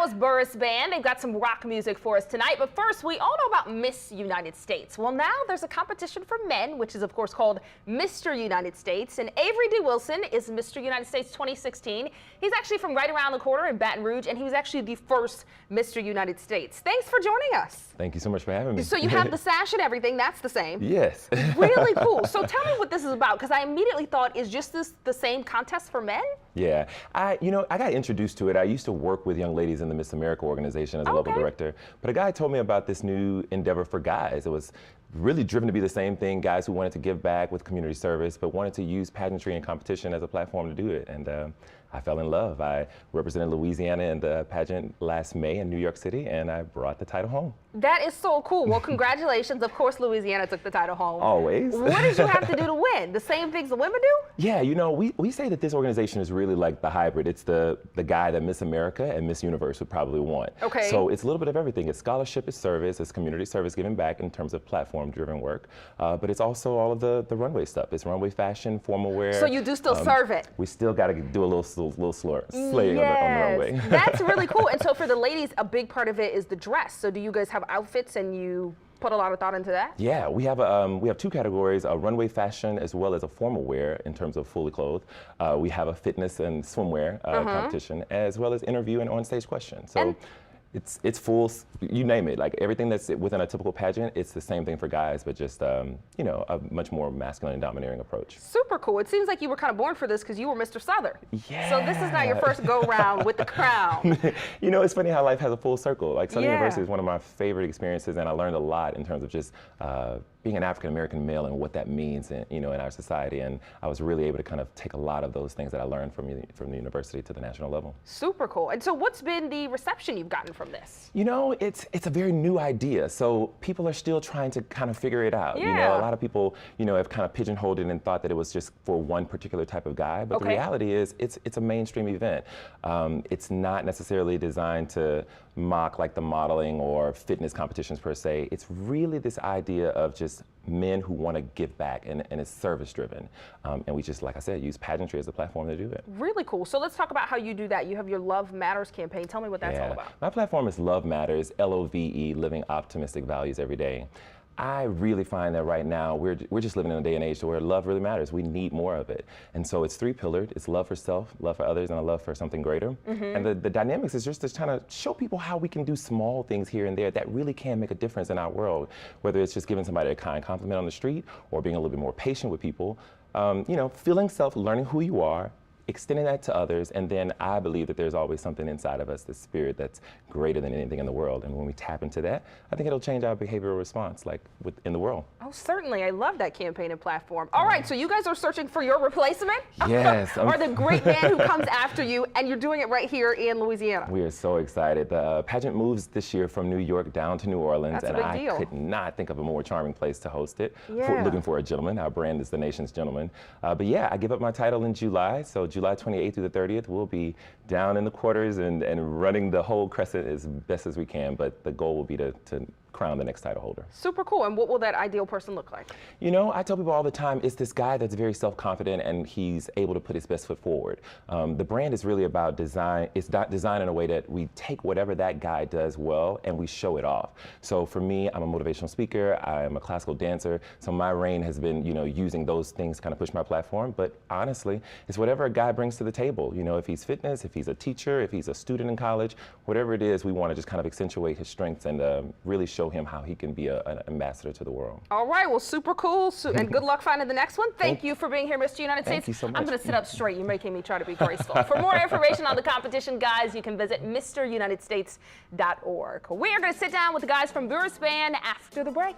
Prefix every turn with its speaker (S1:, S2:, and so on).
S1: was Burris Band. They've got some rock music for us tonight. But first, we all know about Miss United States. Well, now there's a competition for men, which is, of course, called Mr. United States. And Avery D is Mr. United States 2016. He's actually from right around the corner in Baton Rouge, and he was actually the first Mr. United States. Thanks for joining us.
S2: Thank you so much for having me.
S1: So you have the sash and everything. That's the same.
S2: Yes.
S1: Really cool. So tell me what this is about, because I immediately thought, is just this the same contest for men?
S2: Yeah, I got introduced to it. I used to work with young ladies in the Miss America organization as a local director, but a guy told me about this new endeavor for guys. It was really driven to be the same thing, guys who wanted to give back with community service, but wanted to use pageantry and competition as a platform to do it. And I fell in love. I represented Louisiana in the pageant last May in New York City, and I brought the title home.
S1: That is so cool. Well, congratulations. Of course, Louisiana took the title home.
S2: Always.
S1: What did you have to do to win? The same things the women do?
S2: Yeah, you know, we say that this organization is really like the hybrid. It's the guy that Miss America and Miss Universe would probably want.
S1: Okay.
S2: So it's a little bit of everything. It's scholarship, it's service, it's community service, giving back in terms of platform-driven work. But it's also all of the runway stuff. It's runway fashion, formal wear.
S1: So you do still serve it?
S2: We still got to do a little slaying on the runway.
S1: That's really cool. And so for the ladies, a big part of it is the dress. So do you guys have outfits and you put a lot of thought into that?
S2: Yeah, we have two categories: runway fashion as well as a formal wear in terms of fully clothed. We have a fitness and swimwear competition, as well as interview and on-stage questions. So it's full, you name it, like everything that's within a typical pageant. It's the same thing for guys, but just you know, a much more masculine and domineering approach.
S1: Super cool. It seems like you were kind of born for this because you were Mr. Southern.
S2: Yeah.
S1: So this is not your first go round with the crown.
S2: You know, it's funny how life has a full circle. Like Southern University is one of my favorite experiences, and I learned a lot in terms of just being an African-American male and what that means in, you know, in our society. And I was really able to kind of take a lot of those things that I learned from the university to the national level.
S1: Super cool. And so what's been the reception you've gotten from this?
S2: You know, it's a very new idea. So people are still trying to kind of figure it out.
S1: Yeah.
S2: You know, a lot of people, you know, have kind of pigeonholed it and thought that it was just for one particular type of guy. But the reality is it's a mainstream event. It's not necessarily designed to mock like the modeling or fitness competitions per se. It's really this idea of just men who want to give back, and it's service driven. And we just, like I said, use pageantry as a platform to do it.
S1: Really cool. So let's talk about how you do that. You have your Love Matters campaign. Tell me what that's all about.
S2: My platform is Love Matters, LOVE, living optimistic values every day. I really find that right now we're just living in a day and age where love really matters. We need more of it. And so it's three-pillared. It's love for self, love for others, and a love for something greater. And the dynamics is just to kind of show people how we can do small things here and there that really can make a difference in our world, whether it's just giving somebody a kind compliment on the street or being a little bit more patient with people. You know, feeling self, learning who you are, extending that to others, and then I believe that there's always something inside of us, the spirit that's greater than anything in the world. And when we tap into that, I think it'll change our behavioral response, like in the world.
S1: Oh, certainly. I love that campaign and platform. All right, so you guys are searching for your replacement?
S2: Yes.
S1: Or the great man who comes after you, and you're doing it right here in Louisiana.
S2: We are so excited. The pageant moves this year from New York down to New Orleans,
S1: That's
S2: and
S1: a big deal.
S2: I could not think of a more charming place to host it.
S1: Yeah.
S2: Looking for a gentleman. Our brand is the nation's gentleman. But yeah, I give up my title in July, so July 28th through the 30th, we'll be down in the quarters and running the whole crescent as best as we can, but the goal will be to crown the next title holder.
S1: Super cool. And what will that ideal person look like?
S2: You know, I tell people all the time, it's this guy that's very self-confident and he's able to put his best foot forward. The brand is really about design. It's not designed in a way that we take whatever that guy does well and we show it off. So for me, I'm a motivational speaker, I'm a classical dancer, so my reign has been, you know, using those things to kind of push my platform, but honestly, it's whatever a guy brings to the table. You know, if he's fitness, if he's a teacher, if he's a student in college, whatever it is, we want to just kind of accentuate his strengths and really show him how he can be an ambassador to the world. All right,
S1: well, super cool, and good luck finding the next one. Thank you for being here, Mr. United States.
S2: Thank you so much.
S1: I'm going to sit up straight. You're making me try to be graceful. For more information on the competition, guys, you can visit MrUnitedStates.org. We are going to sit down with the guys from Burris Band after the break.